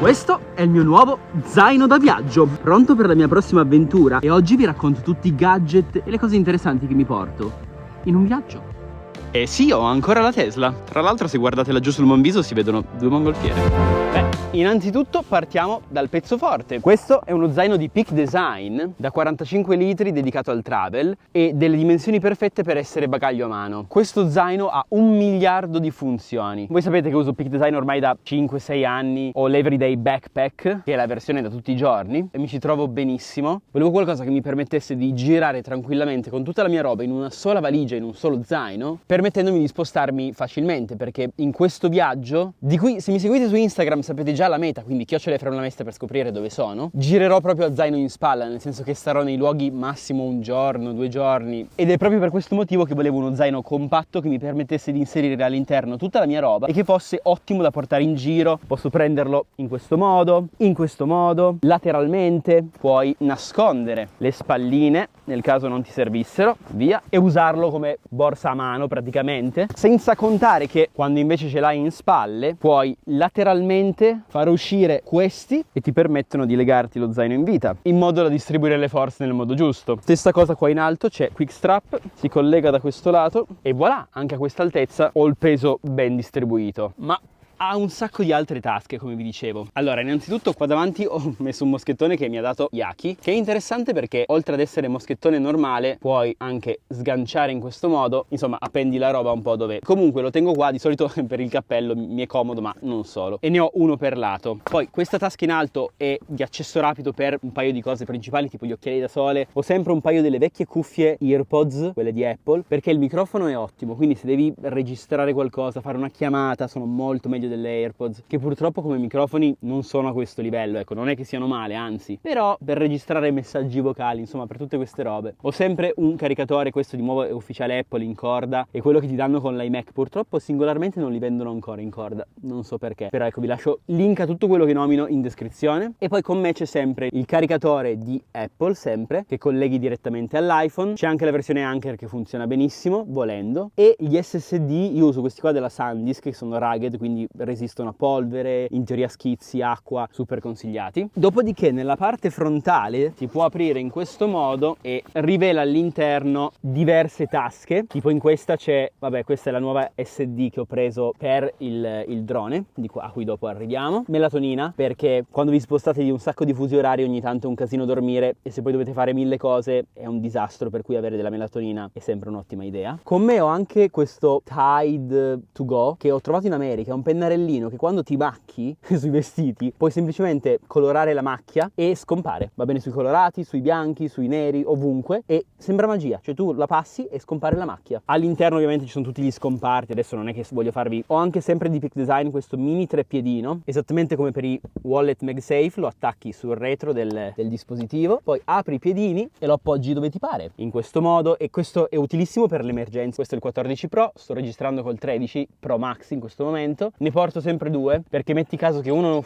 Questo è il mio nuovo zaino da viaggio, pronto per la mia prossima avventura, e oggi vi racconto tutti i gadget e le cose interessanti che mi porto in un viaggio. E sì, ho ancora la Tesla. Tra l'altro, se guardate laggiù sul Monviso si vedono due mongolfiere. Beh, innanzitutto partiamo dal pezzo forte. Questo è uno zaino di Peak Design da 45 litri dedicato al travel e delle dimensioni perfette per essere bagaglio a mano. Questo zaino ha 1 miliardo di funzioni. Voi sapete che uso Peak Design ormai da 5-6 anni. Ho l'Everyday Backpack, che è la versione da tutti i giorni, e mi ci trovo benissimo. Volevo qualcosa che mi permettesse di girare tranquillamente con tutta la mia roba in una sola valigia, in un solo zaino, permettendomi di spostarmi facilmente, perché in questo viaggio, di cui se mi seguite su Instagram sapete già la meta, quindi @FranoLaMestra per scoprire dove sono, girerò proprio a zaino in spalla, nel senso che starò nei luoghi massimo 1 giorno, 2 giorni, ed è proprio per questo motivo che volevo uno zaino compatto che mi permettesse di inserire all'interno tutta la mia roba e che fosse ottimo da portare in giro. Posso prenderlo in questo modo, lateralmente, puoi nascondere le spalline nel caso non ti servissero, via, e usarlo come borsa a mano praticamente, senza contare che quando invece ce l'hai in spalle puoi lateralmente far uscire questi e ti permettono di legarti lo zaino in vita in modo da distribuire le forze nel modo giusto. Stessa cosa qua in alto, c'è quick strap, si collega da questo lato e voilà, anche a questa altezza ho il peso ben distribuito. Ma ha un sacco di altre tasche, come vi dicevo. Allora, innanzitutto qua davanti ho messo un moschettone che mi ha dato Yaki, che è interessante perché oltre ad essere moschettone normale puoi anche sganciare in questo modo, insomma appendi la roba un po' dove. Comunque lo tengo qua, di solito per il cappello mi è comodo, ma non solo, e ne ho uno per lato. Poi questa tasca in alto è di accesso rapido per un paio di cose principali, tipo gli occhiali da sole. Ho sempre un paio delle vecchie cuffie EarPods, quelle di Apple, perché il microfono è ottimo, quindi se devi registrare qualcosa, fare una chiamata, sono molto meglio delle AirPods, che purtroppo come microfoni non sono a questo livello, ecco, non è che siano male, anzi, però per registrare messaggi vocali, insomma, per tutte queste robe. Ho sempre un caricatore, questo di nuovo è ufficiale Apple, in corda, e quello che ti danno con l'iMac, purtroppo singolarmente non li vendono ancora in corda, non so perché, però ecco, vi lascio link a tutto quello che nomino in descrizione. E poi con me c'è sempre il caricatore di Apple, sempre, che colleghi direttamente all'iPhone. C'è anche la versione Anker che funziona benissimo, volendo, e gli SSD, io uso questi qua della SanDisk, che sono rugged, quindi resistono a polvere, in teoria schizzi, acqua, super consigliati. Dopodiché nella parte frontale si può aprire in questo modo e rivela all'interno diverse tasche, tipo in questa c'è, vabbè, questa è la nuova SD che ho preso per il drone, a cui dopo arriviamo. Melatonina, perché quando vi spostate di un sacco di fusi orari ogni tanto è un casino dormire, e se poi dovete fare 1000 cose è un disastro, per cui avere della melatonina è sempre un'ottima idea. Con me ho anche questo Tide to Go che ho trovato in America, è un pennarellino che quando ti macchi sui vestiti puoi semplicemente colorare la macchia e scompare. Va bene sui colorati, sui bianchi, sui neri, ovunque, e sembra magia, cioè tu la passi e scompare la macchia. All'interno ovviamente ci sono tutti gli scomparti, adesso non è che voglio farvi. Ho anche sempre di Peak Design questo mini treppiedino, esattamente come per i wallet MagSafe, lo attacchi sul retro del dispositivo, poi apri i piedini e lo appoggi dove ti pare, in questo modo, e questo è utilissimo per le emergenze. Questo è il 14 Pro, sto registrando col 13 Pro Max in questo momento, ne porto sempre 2, perché metti caso che uno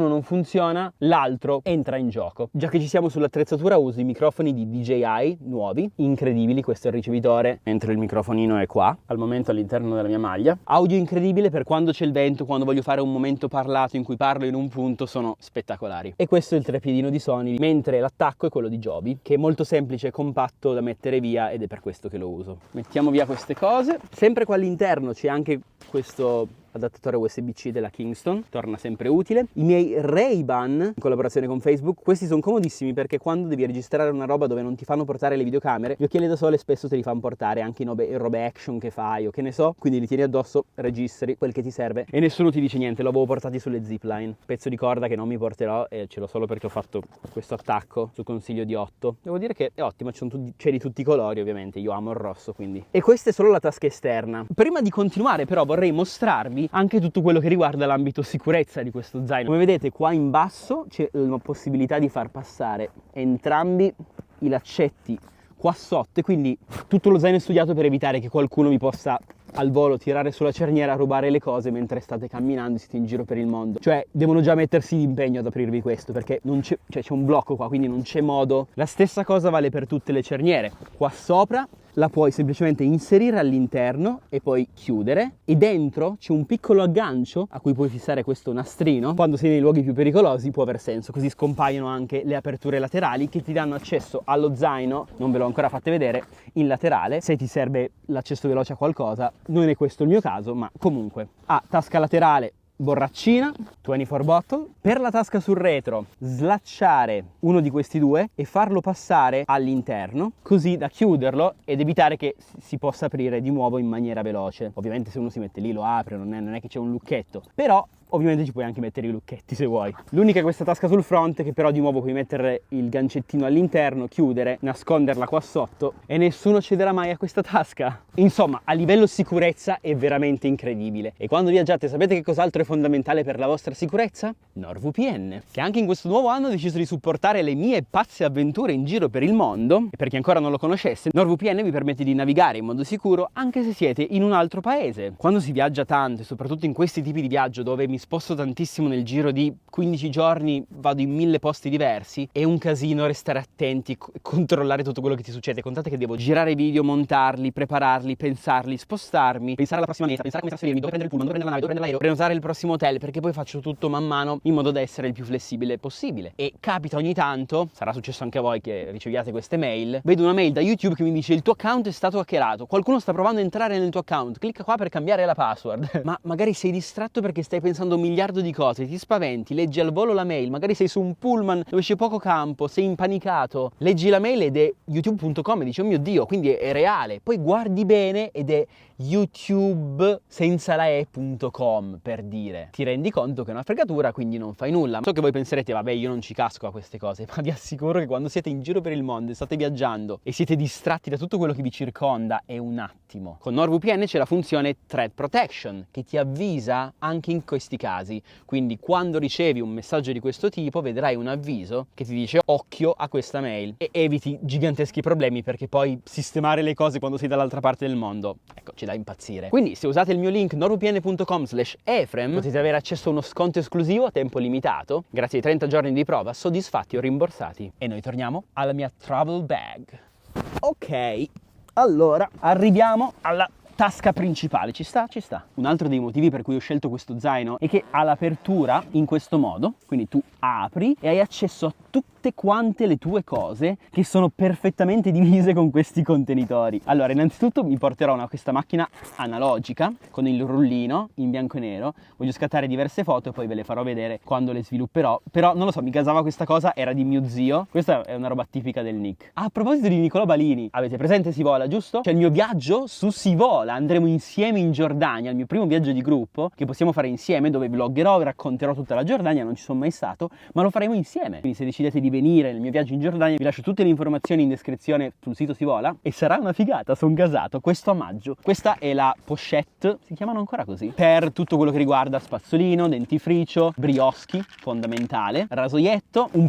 non funziona, l'altro entra in gioco. Già che ci siamo sull'attrezzatura, uso i microfoni di DJI nuovi, incredibili. Questo è il ricevitore, mentre il microfonino è qua, al momento all'interno della mia maglia. Audio incredibile per quando c'è il vento, quando voglio fare un momento parlato in cui parlo in un punto, sono spettacolari. E questo è il treppiedino di Sony, mentre l'attacco è quello di Joby, che è molto semplice e compatto da mettere via, ed è per questo che lo uso. Mettiamo via queste cose. Sempre qua all'interno c'è anche questo adattatore USB-C della Kingston, torna sempre utile. I miei Ray-Ban in collaborazione con Facebook, questi sono comodissimi perché quando devi registrare una roba dove non ti fanno portare le videocamere, gli occhiali da sole spesso te li fanno portare anche in robe action che fai o che ne so, quindi li tieni addosso, registri quel che ti serve e nessuno ti dice niente. L'avevo portati sulle zipline, pezzo di corda che non mi porterò e ce l'ho solo perché ho fatto questo attacco su consiglio di 8. Devo dire che è ottima, c'è di tutti i colori ovviamente, io amo il rosso quindi. E questa è solo la tasca esterna. Prima di continuare però vorrei mostrarvi anche tutto quello che riguarda l'ambito sicurezza di questo zaino. Come vedete qua in basso c'è la possibilità di far passare entrambi i laccetti qua sotto, e quindi tutto lo zaino è studiato per evitare che qualcuno vi possa al volo tirare sulla cerniera, rubare le cose mentre state camminando e siete in giro per il mondo. Cioè devono già mettersi d'impegno ad aprirvi questo, perché non c'è un blocco qua, quindi non c'è modo. La stessa cosa vale per tutte le cerniere. Qua sopra la puoi semplicemente inserire all'interno e poi chiudere, e dentro c'è un piccolo aggancio a cui puoi fissare questo nastrino. Quando sei nei luoghi più pericolosi può aver senso, così scompaiono anche le aperture laterali che ti danno accesso allo zaino, non ve l'ho ancora fatte vedere, in laterale, se ti serve l'accesso veloce a qualcosa. Non è questo il mio caso, ma comunque. Tasca laterale, borraccina, 24 bottle. Per la tasca sul retro, slacciare uno di questi due e farlo passare all'interno, così da chiuderlo ed evitare che si possa aprire di nuovo in maniera veloce. Ovviamente se uno si mette lì lo apre, non è che c'è un lucchetto, però ovviamente ci puoi anche mettere i lucchetti se vuoi. L'unica è questa tasca sul fronte, che però di nuovo puoi mettere il gancettino all'interno, chiudere, nasconderla qua sotto e nessuno cederà mai a questa tasca. Insomma, a livello sicurezza è veramente incredibile. E quando viaggiate sapete che cos'altro è fondamentale per la vostra sicurezza? NordVPN, che anche in questo nuovo anno ha deciso di supportare le mie pazze avventure in giro per il mondo. E per chi ancora non lo conoscesse, NordVPN vi permette di navigare in modo sicuro anche se siete in un altro paese. Quando si viaggia tanto, e soprattutto in questi tipi di viaggio dove mi sposto tantissimo, nel giro di 15 giorni vado in 1000 posti diversi, è un casino restare attenti e controllare tutto quello che ti succede. Contate che devo girare video, montarli, prepararli, pensarli, spostarmi, pensare alla prossima meta, pensare a come trasferirmi, dove prendere il pullman, dove prendere la nave, dove prendere l'aereo, prenotare il prossimo hotel, perché poi faccio tutto man mano in modo da essere il più flessibile possibile. E capita ogni tanto, sarà successo anche a voi che riceviate queste mail, vedo una mail da YouTube che mi dice: il tuo account è stato hackerato, qualcuno sta provando a entrare nel tuo account, clicca qua per cambiare la password. Ma magari sei distratto perché stai pensando un miliardo di cose, ti spaventi, leggi al volo la mail, magari sei su un pullman dove c'è poco campo, sei impanicato, leggi la mail ed è youtube.com e dici: oh mio Dio, quindi è reale. Poi guardi bene ed è youtube senza la e.com, per dire. Ti rendi conto che è una fregatura, quindi non fai nulla. So che voi penserete: vabbè, io non ci casco a queste cose, ma vi assicuro che quando siete in giro per il mondo e state viaggiando e siete distratti da tutto quello che vi circonda, è un attimo. Con NordVPN c'è la funzione Threat Protection che ti avvisa anche in questi casi, quindi quando ricevi un messaggio di questo tipo vedrai un avviso che ti dice: occhio a questa mail, e eviti giganteschi problemi, perché poi sistemare le cose quando sei dall'altra parte del mondo, ecco, ci dà impazzire. Quindi se usate il mio link nordvpn.com/Efrem potete avere accesso a uno sconto esclusivo a tempo limitato, grazie ai 30 giorni di prova soddisfatti o rimborsati. E noi torniamo alla mia travel bag. Ok, allora arriviamo alla tasca principale. Ci sta? Ci sta. Un altro dei motivi per cui ho scelto questo zaino è che ha l'apertura in questo modo, quindi tu apri e hai accesso a tutte quante le tue cose che sono perfettamente divise con questi contenitori. Allora, innanzitutto mi porterò questa macchina analogica con il rullino in bianco e nero. Voglio scattare diverse foto e poi ve le farò vedere quando le svilupperò. Però non lo so, mi gasava questa cosa, era di mio zio. Questa è una roba tipica del Nick. A proposito di Nicolò Balini, avete presente Si Vola, giusto? C'è il mio viaggio su Si Vola. Andremo insieme in Giordania, il mio primo viaggio di gruppo che possiamo fare insieme, dove vloggerò e racconterò tutta la Giordania. Non ci sono mai stato, ma lo faremo insieme. Quindi se decidete di venire nel mio viaggio in Giordania, vi lascio tutte le informazioni in descrizione sul sito Si Vola e sarà una figata, sono gasato, questo a maggio. Questa è la pochette, si chiamano ancora così, per tutto quello che riguarda spazzolino, dentifricio, brioschi, fondamentale, rasoietto, un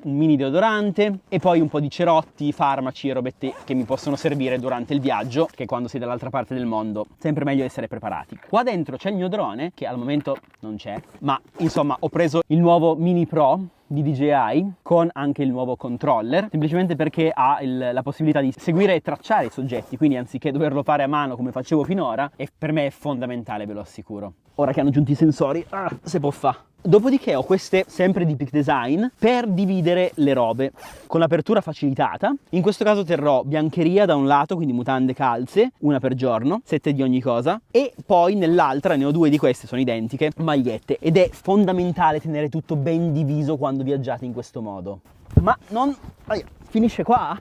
mini deodorante e poi un po' di cerotti, farmaci e robette che mi possono servire durante il viaggio, che quando sei dall'altra parte del mondo sempre meglio essere preparati. Qua dentro c'è il mio drone, che al momento non c'è, ma insomma ho preso il nuovo Mini Pro di DJI con anche il nuovo controller, semplicemente perché ha la possibilità di seguire e tracciare i soggetti, quindi anziché doverlo fare a mano come facevo finora, e per me è fondamentale, ve lo assicuro. Ora che hanno aggiunto i sensori, se può fa. Dopodiché ho queste sempre di Peak Design per dividere le robe con l'apertura facilitata. In questo caso terrò biancheria da un lato, quindi mutande, calze, una per giorno, 7 di ogni cosa, e poi nell'altra ne ho 2 di queste, sono identiche, magliette, ed è fondamentale tenere tutto ben diviso quando viaggiate in questo modo. Ma non finisce qua,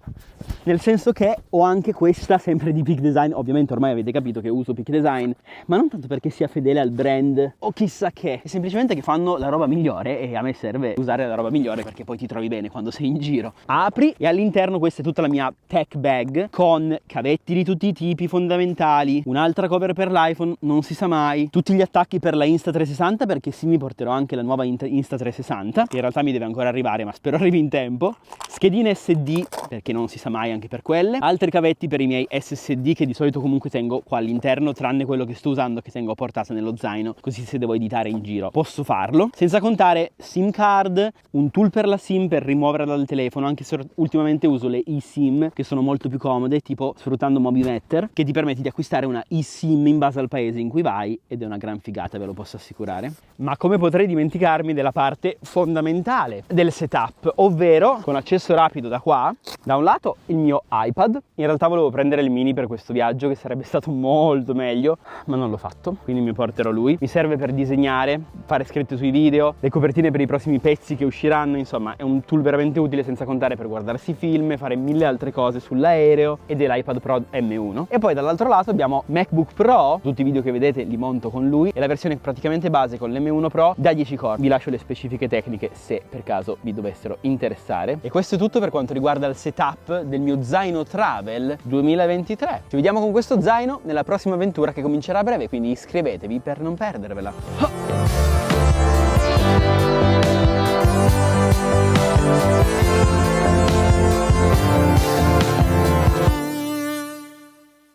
nel senso che ho anche questa sempre di Peak Design. Ovviamente ormai avete capito che uso Peak Design, ma non tanto perché sia fedele al brand o chissà che, è semplicemente che fanno la roba migliore e a me serve usare la roba migliore perché poi ti trovi bene quando sei in giro. Apri e all'interno questa è tutta la mia tech bag con cavetti di tutti i tipi fondamentali, un'altra cover per l'iPhone, non si sa mai, tutti gli attacchi per la Insta360, perché sì, mi porterò anche la nuova Insta360 che in realtà mi deve ancora arrivare, ma spero arrivi in tempo, schedine SD SD, perché non si sa mai anche per quelle, altri cavetti per i miei SSD che di solito comunque tengo qua all'interno, tranne quello che sto usando che tengo a portata nello zaino, così se devo editare in giro posso farlo, senza contare SIM card, un tool per la SIM per rimuoverla dal telefono, anche se ultimamente uso le eSIM che sono molto più comode, tipo sfruttando Mobimeter, che ti permette di acquistare una eSIM in base al paese in cui vai, ed è una gran figata, ve lo posso assicurare. Ma come potrei dimenticarmi della parte fondamentale del setup, ovvero con accesso rapido da qua, da un lato il mio iPad. In realtà volevo prendere il mini per questo viaggio, che sarebbe stato molto meglio, ma non l'ho fatto, quindi mi porterò lui. Mi serve per disegnare, fare scritte sui video, le copertine per i prossimi pezzi che usciranno, insomma è un tool veramente utile, senza contare per guardarsi film, fare mille altre cose sull'aereo, ed è l'iPad Pro M1. E poi dall'altro lato abbiamo MacBook Pro, tutti i video che vedete li monto con lui, e la versione praticamente base con l'M1 Pro da 10 core. Vi lascio le specifiche tecniche se per caso vi dovessero interessare. E questo è tutto per quanto riguarda il setup del mio zaino travel 2023. Ci vediamo con questo zaino nella prossima avventura che comincerà a breve, quindi iscrivetevi per non perdervela.